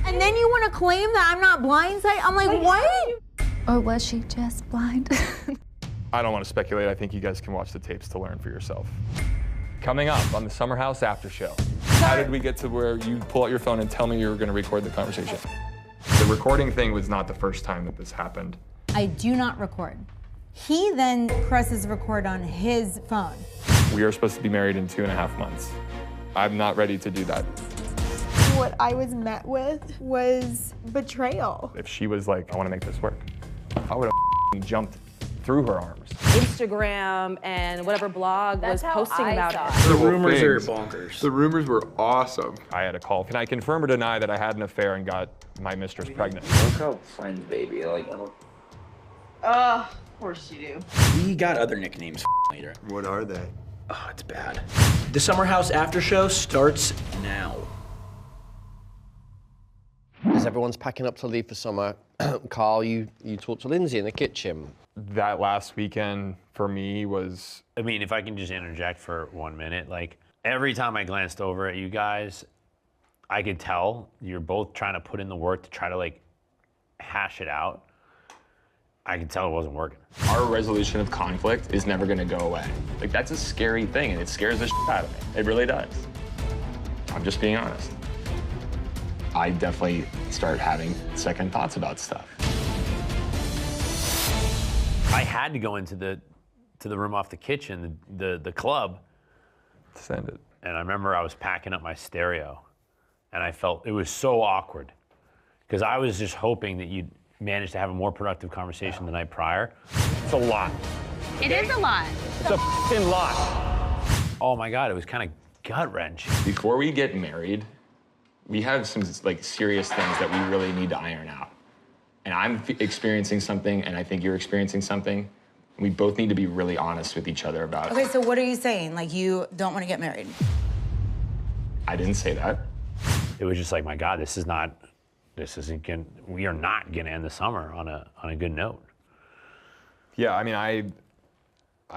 And then you want to claim that I'm not blindsided? I'm like, what? Or was she just blind? I don't want to speculate. I think you guys can watch the tapes to learn for yourself. Coming up on the Summer House After Show. How did we get to where you pull out your phone and tell me you were going to record the conversation? The recording thing was not the first time that this happened. I do not record. He then presses record on his phone. We are supposed to be married in 2.5 months. I'm not ready to do that. What I was met with was betrayal. If she was like, I want to make this work, I would have jumped through her arms. Instagram and whatever blog was posting about it. The rumors are bonkers. The rumors were awesome. I had a call. Can I confirm or deny that I had an affair and got my mistress pregnant? Look how friends, baby. Like, Of course you do. We got other nicknames later. What are they? Oh, it's bad. The Summer House After Show starts now. As everyone's packing up to leave for summer, Carl, you talked to Lindsay in the kitchen. That last weekend for me was... I mean, if I can just interject for 1 minute, like every time I glanced over at you guys, I could tell you're both trying to put in the work to try to like hash it out. I could tell it wasn't working. Our resolution of conflict is never gonna go away. Like, that's a scary thing, and it scares the shit out of me. It really does. I'm just being honest. I definitely start having second thoughts about stuff. I had to go into the room off the kitchen, the club. Send it. And I remember I was packing up my stereo, and I felt it was so awkward because I was just hoping that you'd manage to have a more productive conversation the night prior. It's a lot. It is a lot. It's a f***ing lot. Oh my God, it was kind of gut-wrenching. Before we get married, we have some like serious things that we really need to iron out. And I'm experiencing something, and I think you're experiencing something. We both need to be really honest with each other about it. Okay, so what are you saying? Like, you don't want to get married? I didn't say that. It was just like, my God, we are not gonna end the summer on a good note. Yeah, I mean, I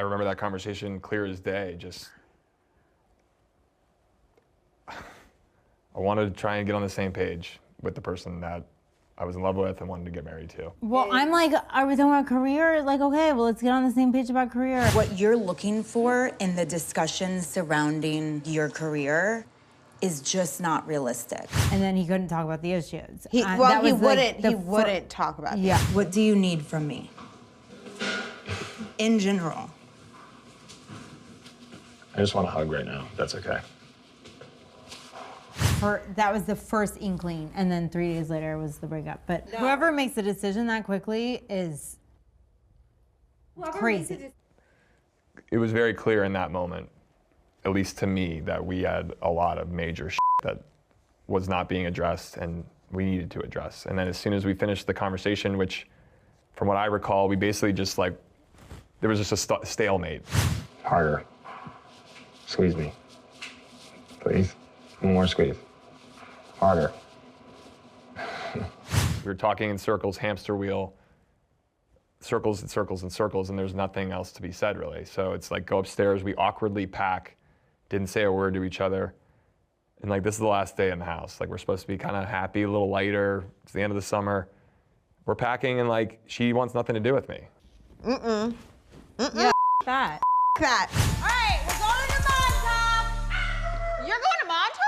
remember that conversation clear as day. Just, I wanted to try and get on the same page with the person that I was in love with and wanted to get married to. Well, I'm like, are we talking about career? Like, okay, well, let's get on the same page about career. What you're looking for in the discussions surrounding your career is just not realistic. And then he couldn't talk about the issues. He wouldn't talk about it. Yeah. What do you need from me? In general. I just want a hug right now. That's okay. That was the first inkling, and then 3 days later was the breakup. But whoever makes a decision that quickly is crazy. It was very clear in that moment, at least to me, that we had a lot of major shit that was not being addressed and we needed to address. And then as soon as we finished the conversation, which from what I recall, we basically just like, there was just a stalemate. Harder. Squeeze me. Please. One more squeeze. Harder. We were talking in circles, hamster wheel, circles and circles and circles, and there's nothing else to be said, really. So it's like, go upstairs, we awkwardly pack, didn't say a word to each other, and like, this is the last day in the house. Like, we're supposed to be kind of happy, a little lighter, it's the end of the summer. We're packing, and like, she wants nothing to do with me. Yeah, that. That. All right, we're going to Montauk. You're going to Montauk?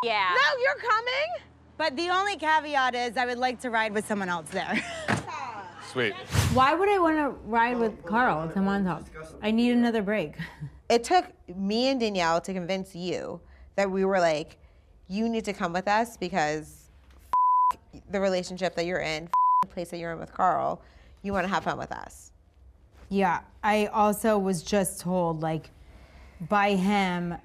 Yeah. No, you're coming? But the only caveat is I would like to ride with someone else there. Sweet. Why would I want to ride with Carl to Montauk? I need another break. It took me and Danielle to convince you that we were like, you need to come with us because the relationship that you're in, the place that you're in with Carl, you want to have fun with us. Yeah, I also was just told, like, by him,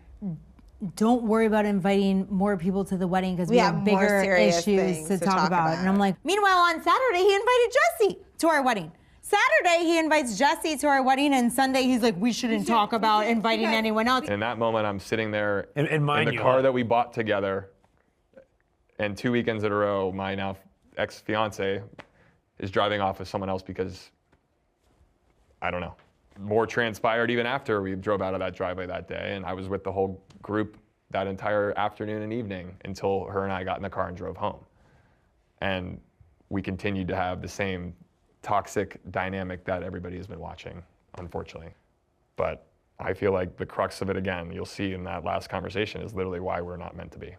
don't worry about inviting more people to the wedding because we have bigger issues to talk about. And I'm like, meanwhile, on Saturday, he invited Jesse to our wedding. Saturday, he invites Jesse to our wedding, and Sunday, he's like, we shouldn't talk about inviting anyone else. And in that moment, I'm sitting there And in the car that we bought together, and 2 weekends in a row, my now ex-fiance is driving off with someone else because, I don't know. More transpired even after we drove out of that driveway that day, and I was with the whole group that entire afternoon and evening until her and I got in the car and drove home. And we continued to have the same toxic dynamic that everybody has been watching, unfortunately. But I feel like the crux of it, again, you'll see in that last conversation, is literally why we're not meant to be.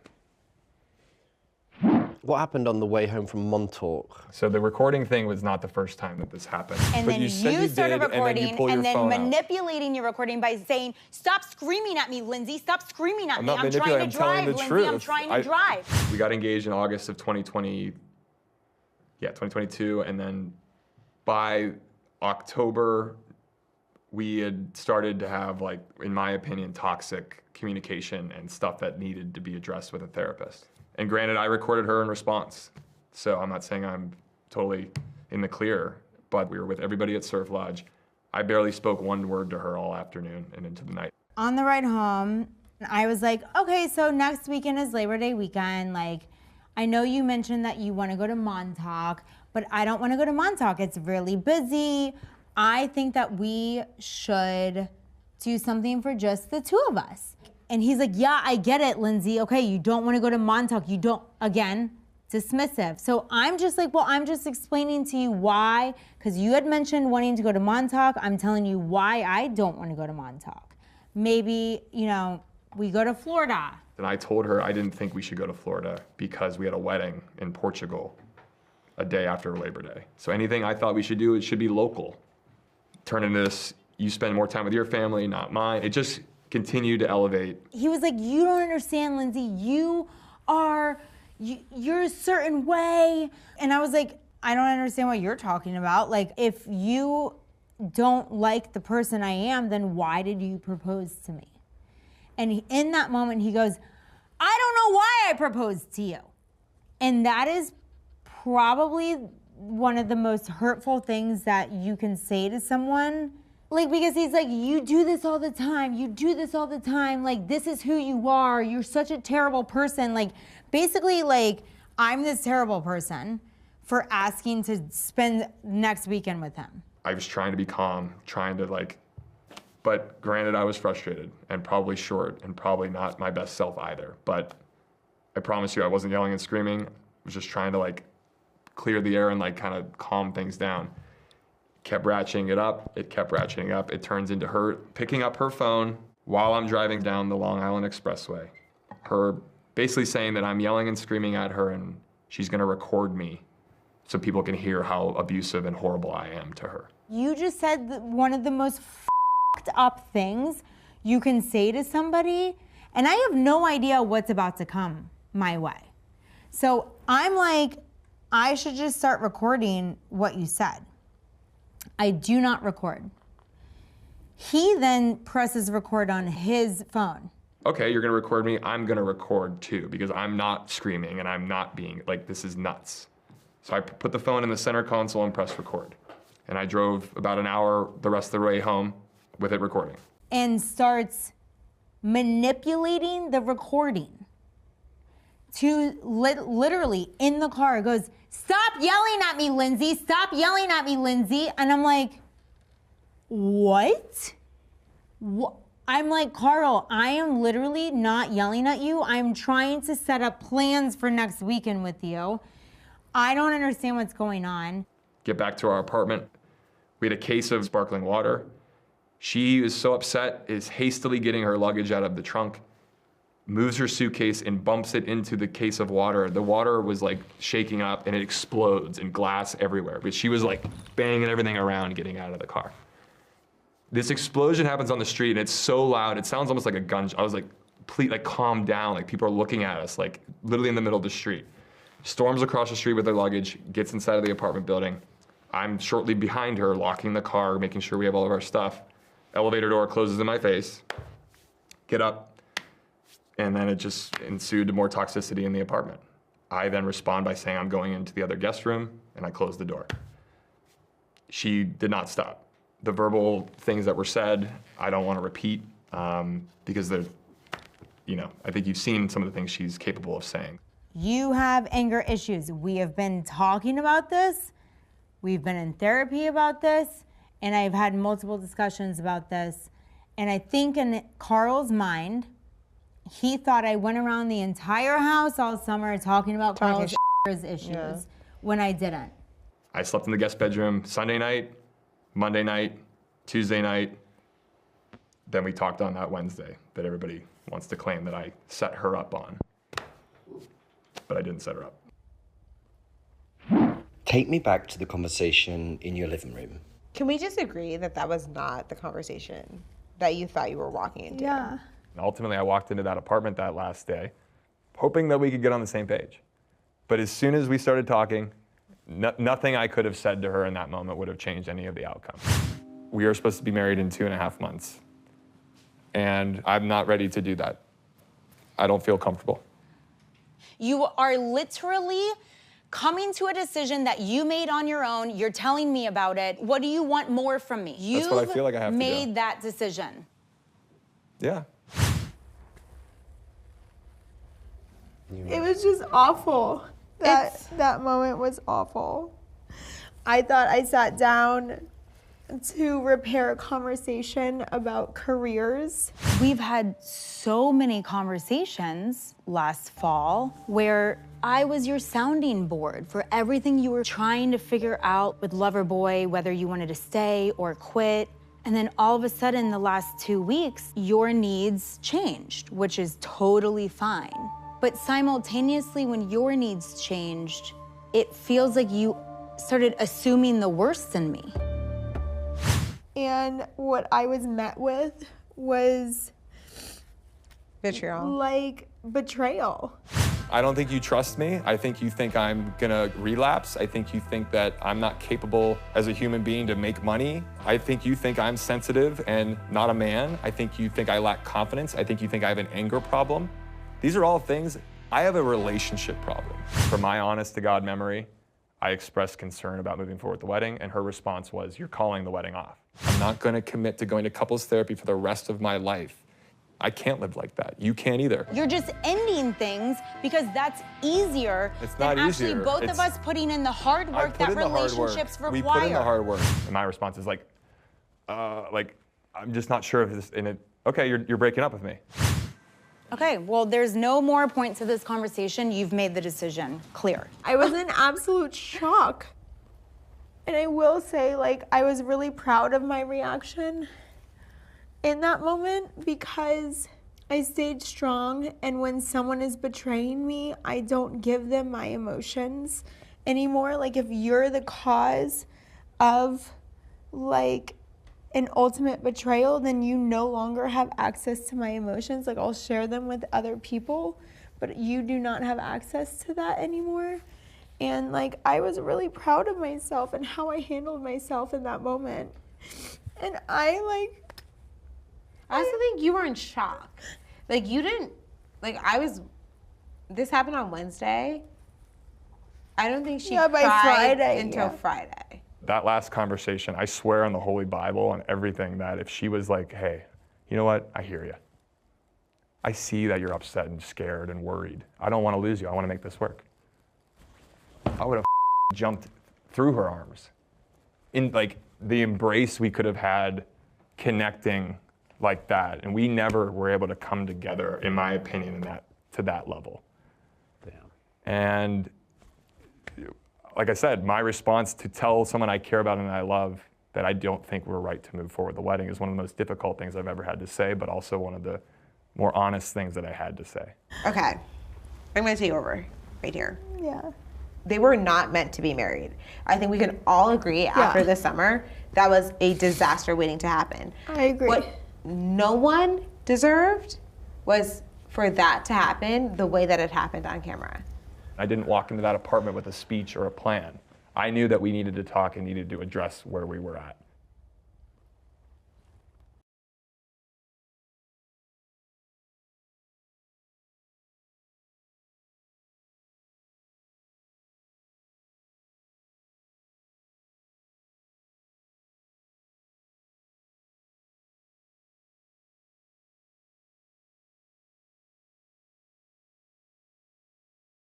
What happened on the way home from Montauk? So the recording thing was not the first time that this happened. And but then you said you started recording and then manipulating your recording by saying, "Stop screaming at me, Lindsay. Stop screaming at me. I'm I'm trying to drive, Lindsay. I'm trying to drive." We got engaged in August of 2022, and then by October, we had started to have, like, in my opinion, toxic communication and stuff that needed to be addressed with a therapist. And granted, I recorded her in response. So I'm not saying I'm totally in the clear, but we were with everybody at Surf Lodge. I barely spoke one word to her all afternoon and into the night. On the ride home, I was like, okay, so next weekend is Labor Day weekend. Like, I know you mentioned that you want to go to Montauk, but I don't want to go to Montauk. It's really busy. I think that we should do something for just the two of us. And he's like, yeah, I get it, Lindsay. Okay, you don't want to go to Montauk. You don't, again, dismissive. So I'm just like, well, I'm just explaining to you why, because you had mentioned wanting to go to Montauk. I'm telling you why I don't want to go to Montauk. Maybe, you know, we go to Florida. And I told her I didn't think we should go to Florida because we had a wedding in Portugal a day after Labor Day. So anything I thought we should do, it should be local. Turn into this, you spend more time with your family, not mine. It just continued to elevate. He was like, you don't understand, Lindsay. You're a certain way. And I was like, I don't understand what you're talking about. Like, if you don't like the person I am, then why did you propose to me? And in that moment, he goes, I don't know why I proposed to you. And that is probably one of the most hurtful things that you can say to someone. Like, because he's like, you do this all the time. You do this all the time. Like, this is who you are. You're such a terrible person. Like, basically, like, I'm this terrible person for asking to spend next weekend with him. I was trying to be calm, trying to, like, but granted, I was frustrated and probably short and probably not my best self either. But I promise you, I wasn't yelling and screaming. I was just trying to, like, clear the air and, like, kind of calm things down. Kept ratcheting it up, it kept ratcheting up. It turns into her picking up her phone while I'm driving down the Long Island Expressway. Her basically saying that I'm yelling and screaming at her and she's gonna record me so people can hear how abusive and horrible I am to her. You just said that one of the most f***ed up things you can say to somebody, and I have no idea what's about to come my way. So I'm like, I should just start recording what you said. I do not record. He then presses record on his phone. Okay, you're gonna record me, I'm gonna record too, because I'm not screaming and I'm not being, like, this is nuts. So I put the phone in the center console and pressed record. And I drove about an hour the rest of the way home with it recording. And starts manipulating the recording to literally in the car goes, stop yelling at me, Lindsay. Stop yelling at me, Lindsay. And I'm like, what? I'm like, Carl, I am literally not yelling at you. I'm trying to set up plans for next weekend with you. I don't understand what's going on. Get back to our apartment. We had a case of sparkling water. She is so upset, is hastily getting her luggage out of the trunk, moves her suitcase and bumps it into the case of water. The water was, like, shaking up and it explodes and glass everywhere. But she was, like, banging everything around getting out of the car. This explosion happens on the street and it's so loud, it sounds almost like a gun. I was like, please, like, calm down. Like, people are looking at us, like, literally in the middle of the street. Storms across the street with her luggage, gets inside of the apartment building. I'm shortly behind her, locking the car, making sure we have all of our stuff. Elevator door closes in my face. Get up. And then it just ensued more toxicity in the apartment. I then respond by saying I'm going into the other guest room, and I close the door. She did not stop. The verbal things that were said, I don't want to repeat because there's, you know, I think you've seen some of the things she's capable of saying. You have anger issues. We have been talking about this. We've been in therapy about this, and I've had multiple discussions about this. And I think in Carl's mind, he thought I went around the entire house all summer talking about Carl's issues when I didn't. I slept in the guest bedroom Sunday night, Monday night, Tuesday night. Then we talked on that Wednesday that everybody wants to claim that I set her up on. But I didn't set her up. Take me back to the conversation in your living room. Can we just agree that that was not the conversation that you thought you were walking into? Yeah. And ultimately, I walked into that apartment that last day, hoping that we could get on the same page. But as soon as we started talking, nothing I could have said to her in that moment would have changed any of the outcome. We are supposed to be married in 2.5 months. And I'm not ready to do that. I don't feel comfortable. You are literally coming to a decision that you made on your own. You're telling me about it. What do you want more from me? That's what I feel like I have to do. You've made that decision. Yeah. It was just awful. That moment was awful. I thought I sat down to repair a conversation about careers. We've had so many conversations last fall where I was your sounding board for everything you were trying to figure out with Loverboy, whether you wanted to stay or quit. And then all of a sudden, the last 2 weeks, your needs changed, which is totally fine. But simultaneously, when your needs changed, it feels like you started assuming the worst in me. And what I was met with was vitriol. Like betrayal. I don't think you trust me. I think you think I'm gonna relapse. I think you think that I'm not capable as a human being to make money. I think you think I'm sensitive and not a man. I think you think I lack confidence. I think you think I have an anger problem. These are all things. I have a relationship problem. From my honest to God memory, I expressed concern about moving forward with the wedding, and her response was, "You're calling the wedding off." I'm not gonna commit to going to couples therapy for the rest of my life. I can't live like that. You can't either. You're just ending things because that's easier than actually both of us putting in the hard work that relationships require. We put in the hard work. And my response is like, I'm just not sure if this, okay, you're breaking up with me. Okay, well, there's no more point to this conversation. You've made the decision clear. I was in absolute shock. And I will say, I was really proud of my reaction in that moment because I stayed strong, and when someone is betraying me, I don't give them my emotions anymore. If you're the cause of an ultimate betrayal, then you no longer have access to my emotions. I'll share them with other people, but you do not have access to that anymore. And I was really proud of myself and how I handled myself in that moment. And I also think you were in shock. You didn't, this happened on Wednesday. I don't think she cried until Friday. That last conversation, I swear on the Holy Bible and everything that if she was like, "Hey, you know what? I hear you. I see that you're upset and scared and worried. I don't want to lose you. I want to make this work." I would have jumped through her arms. In the embrace we could have had connecting like that. And we never were able to come together, in my opinion, to that level. Damn. And like I said, my response to tell someone I care about and that I love that I don't think we're right to move forward with the wedding is one of the most difficult things I've ever had to say, but also one of the more honest things that I had to say. Okay, I'm gonna take over right here. Yeah. They were not meant to be married. I think we can all agree after this summer, that was a disaster waiting to happen. I agree. What no one deserved was for that to happen the way that it happened on camera. I didn't walk into that apartment with a speech or a plan. I knew that we needed to talk and needed to address where we were at.